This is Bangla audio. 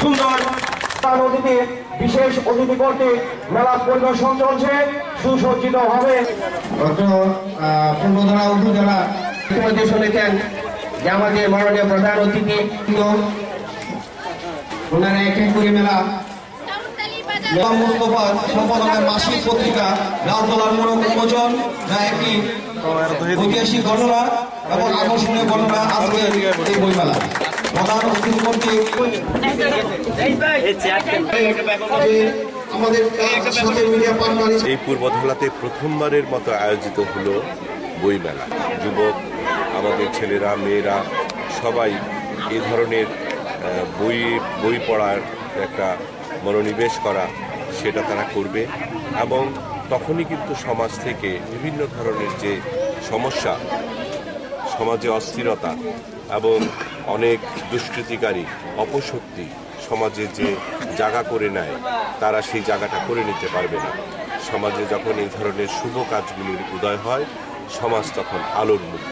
সুন্দর অতিথি বিশেষ অতিথি করতে মেলা পরিদর্শন চলছে, সুসজ্জিত হবে। পূর্বধারা উপজেলা ইতিমধ্যে শুনেছেন যে আমাদের মাননীয় প্রধান অতিথি ওনারা এক এক করে মেলা সম্পাদকের মাসিক পত্রিকা লালতলার মোড়ক উন্মোচন, যা একটি ঐতিহাসিক ঘটনা এবং আকর্ষণীয় ঘটনা আজকে এই বইমেলা। প্রধান অতিথি করতে এই পূর্বধলাতে প্রথমবারের মতো আয়োজিত হলো বইমেলা। যুবক আমাদের ছেলেরা মেয়েরা সবাই এই ধরনের বই পড়ার একটা মনোনিবেশ করা, সেটা তারা করবে এবং তখনই কিন্তু সমাজ থেকে বিভিন্ন ধরনের যে সমস্যা, সমাজে অস্থিরতা এবং অনেক দুষ্কৃতিকারী অপশক্তি সমাজে যে জায়গা করে নেয়, তারা সেই জায়গাটা করে নিতে পারবে না। সমাজে যখন এই ধরনের শুভ কাজগুলির উদয় হয়, সমাজ তখন আলোর মুখ।